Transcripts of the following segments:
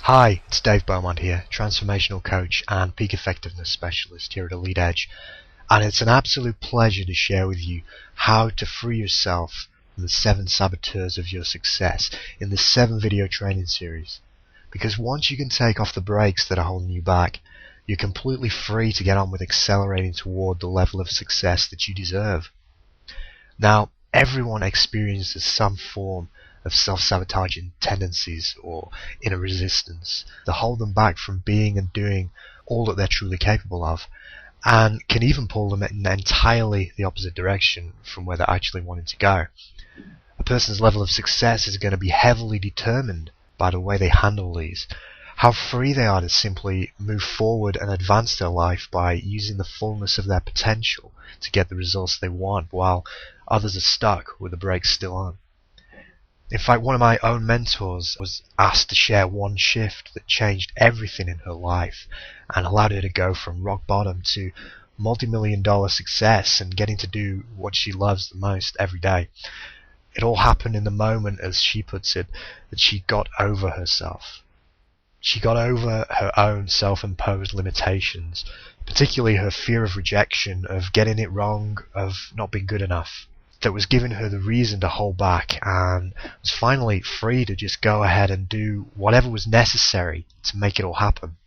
Hi, it's Dave Beaumont here, transformational coach and peak effectiveness specialist here at Elite Edge, and it's an absolute pleasure to share with you how to free yourself from the 7 saboteurs of your success in this 7 video training series. Because once you can take off the brakes that are holding you back, you're completely free to get on with accelerating toward the level of success that you deserve. Now, everyone experiences some form of self-sabotaging tendencies or inner resistance that hold them back from being and doing all that they're truly capable of, and can even pull them in entirely the opposite direction from where they're actually wanting to go. A person's level of success is going to be heavily determined by the way they handle these, how free they are to simply move forward and advance their life by using the fullness of their potential to get the results they want, while others are stuck with the brakes still on. In fact, one of my own mentors was asked to share one shift that changed everything in her life and allowed her to go from rock bottom to multi-million-dollar success and getting to do what she loves the most every day. It all happened in the moment, as she puts it, that she got over herself. She got over her own self-imposed limitations, particularly her fear of rejection, of getting it wrong, of not being good enough, that was giving her the reason to hold back, and was finally free to just go ahead and do whatever was necessary to make it all happen.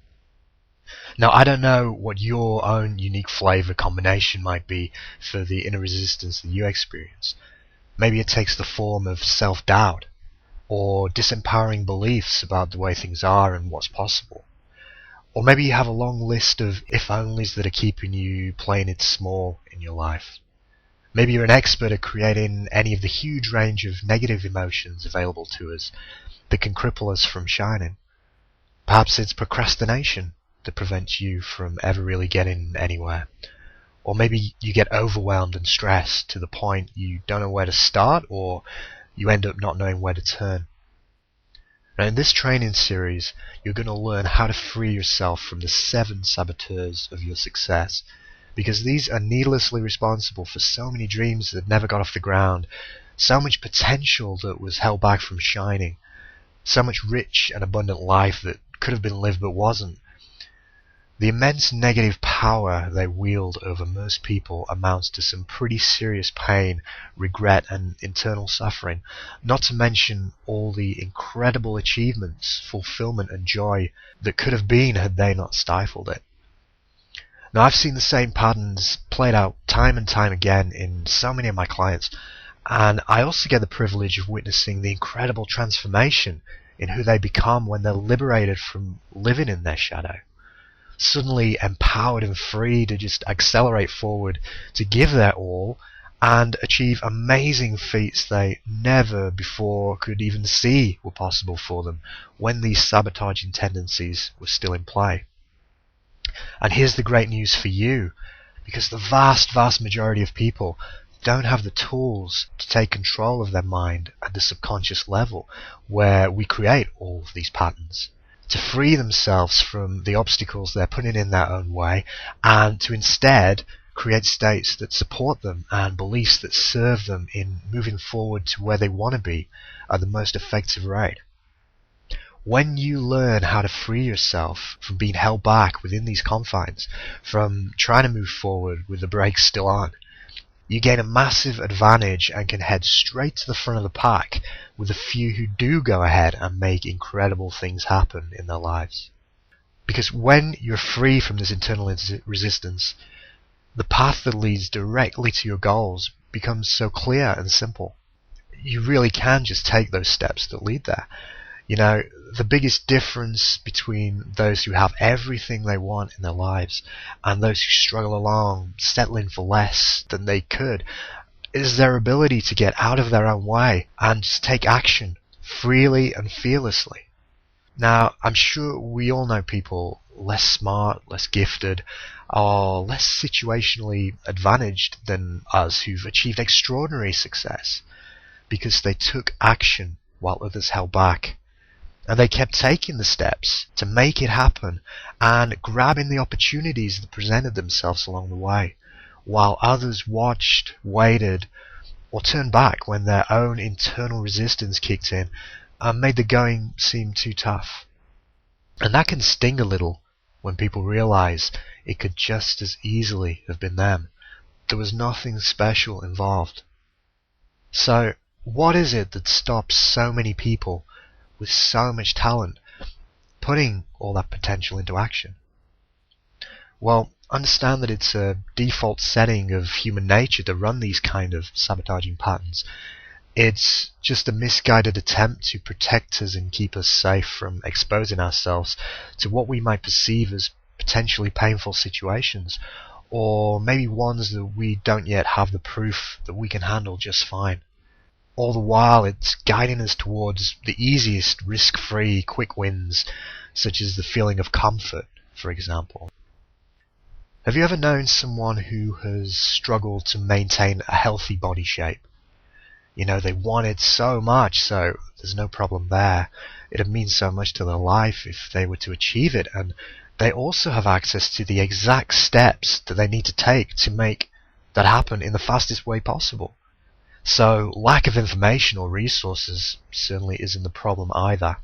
Now, I don't know what your own unique flavor combination might be for the inner resistance that you experience. Maybe it takes the form of self-doubt or disempowering beliefs about the way things are and what's possible. Or maybe you have a long list of if-onlys that are keeping you playing it small in your life. Maybe you're an expert at creating any of the huge range of negative emotions available to us that can cripple us from shining. Perhaps it's procrastination that prevents you from ever really getting anywhere. Or maybe you get overwhelmed and stressed to the point you don't know where to start, or you end up not knowing where to turn. Now, in this training series, you're going to learn how to free yourself from the 7 saboteurs of your success, because these are needlessly responsible for so many dreams that never got off the ground, so much potential that was held back from shining, so much rich and abundant life that could have been lived but wasn't. The immense negative power they wield over most people amounts to some pretty serious pain, regret, and internal suffering, not to mention all the incredible achievements, fulfillment, and joy that could have been had they not stifled it. Now, I've seen the same patterns played out time and time again in so many of my clients, and I also get the privilege of witnessing the incredible transformation in who they become when they're liberated from living in their shadow, suddenly empowered and free to just accelerate forward, to give their all, and achieve amazing feats they never before could even see were possible for them when these sabotaging tendencies were still in play. And here's the great news for you, because the vast majority of people don't have the tools to take control of their mind at the subconscious level, where we create all of these patterns, to free themselves from the obstacles they're putting in their own way, and to instead create states that support them and beliefs that serve them in moving forward to where they want to be at the most effective rate. When you learn how to free yourself from being held back within these confines, from trying to move forward with the brakes still on, you gain a massive advantage and can head straight to the front of the pack with the few who do go ahead and make incredible things happen in their lives. Because when you're free from this internal resistance, the path that leads directly to your goals becomes so clear and simple. You really can just take those steps that lead there. You know, the biggest difference between those who have everything they want in their lives and those who struggle along, settling for less than they could, is their ability to get out of their own way and just take action freely and fearlessly. Now, I'm sure we all know people less smart, less gifted, or less situationally advantaged than us who've achieved extraordinary success because they took action while others held back. And they kept taking the steps to make it happen and grabbing the opportunities that presented themselves along the way, while others watched, waited, or turned back when their own internal resistance kicked in and made the going seem too tough. And that can sting a little when people realize it could just as easily have been them. There was nothing special involved. So, what is it that stops so many people with so much talent putting all that potential into action? Well, understand that it's a default setting of human nature to run these kind of sabotaging patterns. It's just a misguided attempt to protect us and keep us safe from exposing ourselves to what we might perceive as potentially painful situations, or maybe ones that we don't yet have the proof that we can handle just fine. All the while, it's guiding us towards the easiest, risk-free, quick wins, such as the feeling of comfort, for example. Have you ever known someone who has struggled to maintain a healthy body shape? They want it so much, so there's no problem there. It'd mean so much to their life if they were to achieve it, and they also have access to the exact steps that they need to take to make that happen in the fastest way possible. So lack of information or resources certainly isn't the problem either.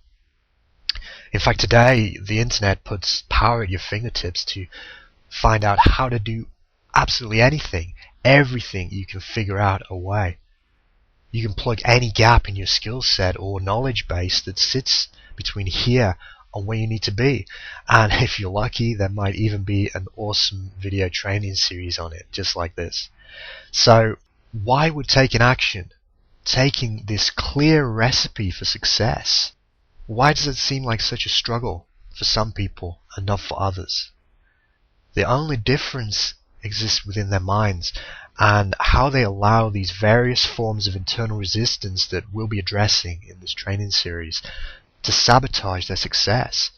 In fact, today, the internet puts power at your fingertips to find out how to do absolutely anything, everything you can figure out a way. You can plug any gap in your skill set or knowledge base that sits between here and where you need to be. And if you're lucky, there might even be an awesome video training series on it, just like this. So, why would taking action, taking this clear recipe for success, why does it seem like such a struggle for some people and not for others? The only difference exists within their minds and how they allow these various forms of internal resistance that we'll be addressing in this training series to sabotage their success.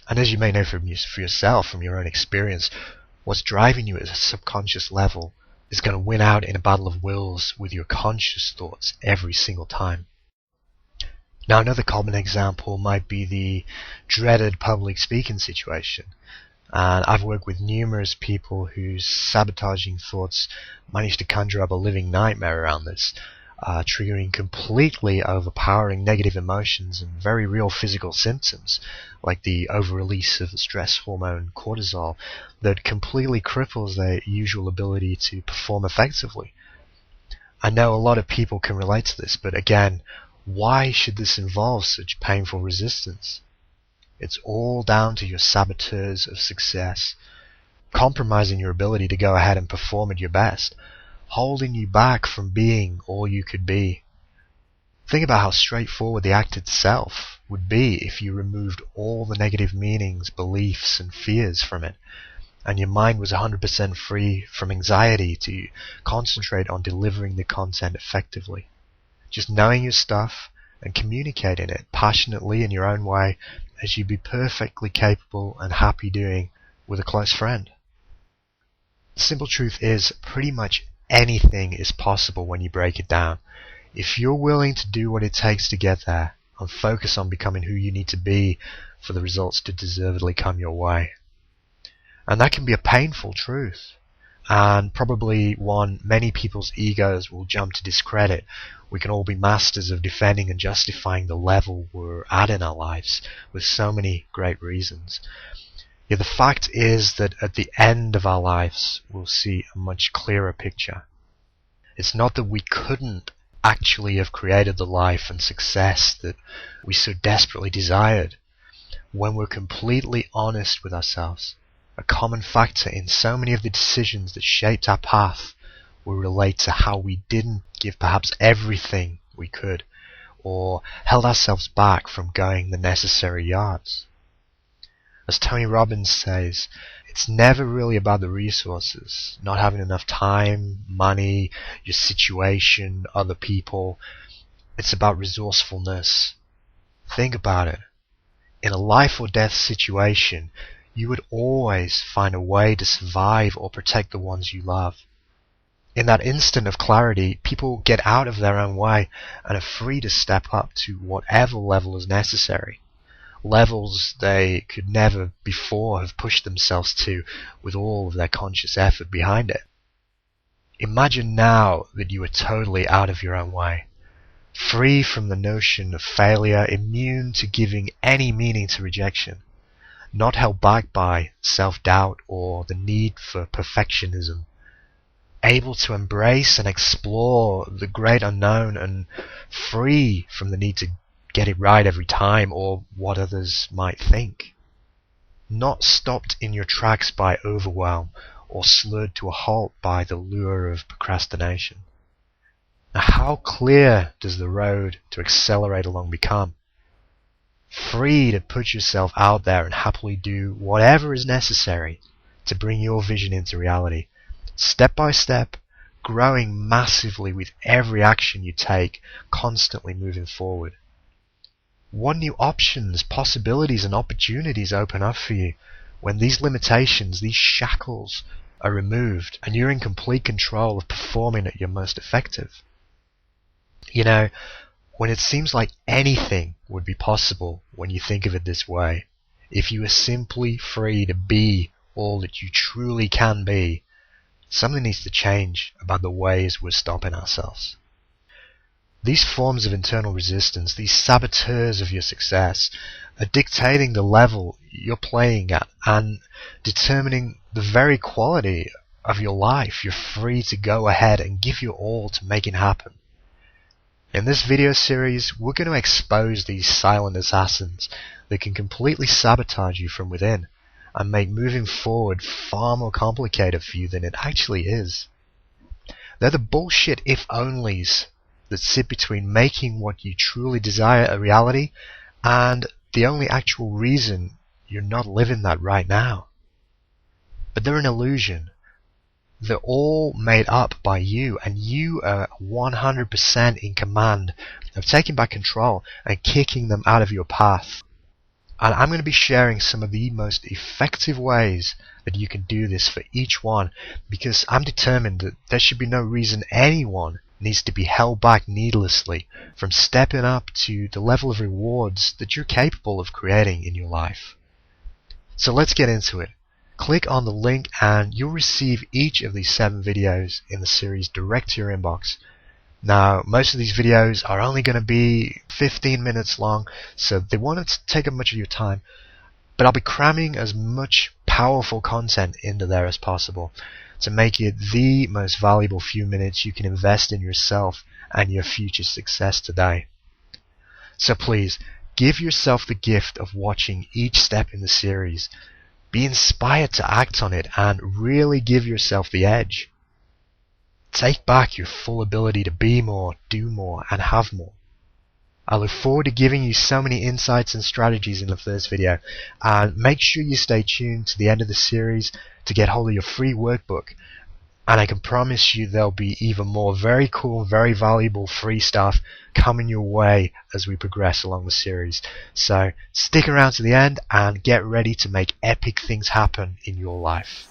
And as you may know for yourself, from your own experience, what's driving you at a subconscious level is going to win out in a battle of wills with your conscious thoughts every single time. Now, another common example might be the dreaded public speaking situation. And I've worked with numerous people whose sabotaging thoughts manage to conjure up a living nightmare around this, triggering completely overpowering negative emotions and very real physical symptoms, like the over-release of the stress hormone cortisol that completely cripples their usual ability to perform effectively. I know a lot of people can relate to this, but again, why should this involve such painful resistance? It's all down to your saboteurs of success, compromising your ability to go ahead and perform at your best, holding you back from being all you could be. Think about how straightforward the act itself would be if you removed all the negative meanings, beliefs, and fears from it, and your mind was 100% free from anxiety to concentrate on delivering the content effectively. Just knowing your stuff and communicating it passionately in your own way, as you'd be perfectly capable and happy doing with a close friend. The simple truth is, pretty much anything is possible when you break it down. If you're willing to do what it takes to get there, and focus on becoming who you need to be for the results to deservedly come your way. And that can be a painful truth, and probably one many people's egos will jump to discredit. We can all be masters of defending and justifying the level we're at in our lives with so many great reasons. Yet the fact is that at the end of our lives, we'll see a much clearer picture. It's not that we couldn't actually have created the life and success that we so desperately desired. When we're completely honest with ourselves, a common factor in so many of the decisions that shaped our path will relate to how we didn't give perhaps everything we could, or held ourselves back from going the necessary yards. As Tony Robbins says, it's never really about the resources, not having enough time, money, your situation, other people. It's about resourcefulness. Think about it. In a life or death situation, you would always find a way to survive or protect the ones you love. In that instant of clarity, people get out of their own way and are free to step up to whatever level is necessary. Levels they could never before have pushed themselves to with all of their conscious effort behind it. Imagine now that you are totally out of your own way. free from the notion of failure, immune to giving any meaning to rejection, not held back by self-doubt or the need for perfectionism, able to embrace and explore the great unknown and free from the need to get it right every time or what others might think. Not stopped in your tracks by overwhelm or slurred to a halt by the lure of procrastination. Now, how clear does the road to accelerate along become? Free to put yourself out there and happily do whatever is necessary to bring your vision into reality, step by step, growing massively with every action you take, constantly moving forward. What new options, possibilities and opportunities open up for you when these limitations, these shackles are removed and you're in complete control of performing at your most effective? You know, when it seems like anything would be possible when you think of it this way, if you are simply free to be all that you truly can be, something needs to change about the ways we're stopping ourselves. These forms of internal resistance, these saboteurs of your success, are dictating the level you're playing at and determining the very quality of your life you're free to go ahead and give your all to make it happen. In this video series, we're going to expose these silent assassins that can completely sabotage you from within and make moving forward far more complicated for you than it actually is. They're the bullshit if-onlys that sit between making what you truly desire a reality and the only actual reason you're not living that right now. But they're an illusion. They're all made up by you, and you are 100% in command of taking back control and kicking them out of your path. And I'm going to be sharing some of the most effective ways that you can do this for each one, because I'm determined that there should be no reason anyone needs to be held back needlessly from stepping up to the level of rewards that you're capable of creating in your life. So let's get into it. Click on the link and you'll receive each of these 7 videos in the series direct to your inbox. Now, most of these videos are only going to be 15 minutes long, so they won't take up much of your time, but I'll be cramming as much powerful content into there as possible to make it the most valuable few minutes you can invest in yourself and your future success today. So please, give yourself the gift of watching each step in the series. Be inspired to act on it and really give yourself the edge. Take back your full ability to be more, do more, and have more. I look forward to giving you so many insights and strategies in the first video, and make sure you stay tuned to the end of the series to get hold of your free workbook, and I can promise you there'll be even more very cool, very valuable free stuff coming your way as we progress along the series. So stick around to the end and get ready to make epic things happen in your life.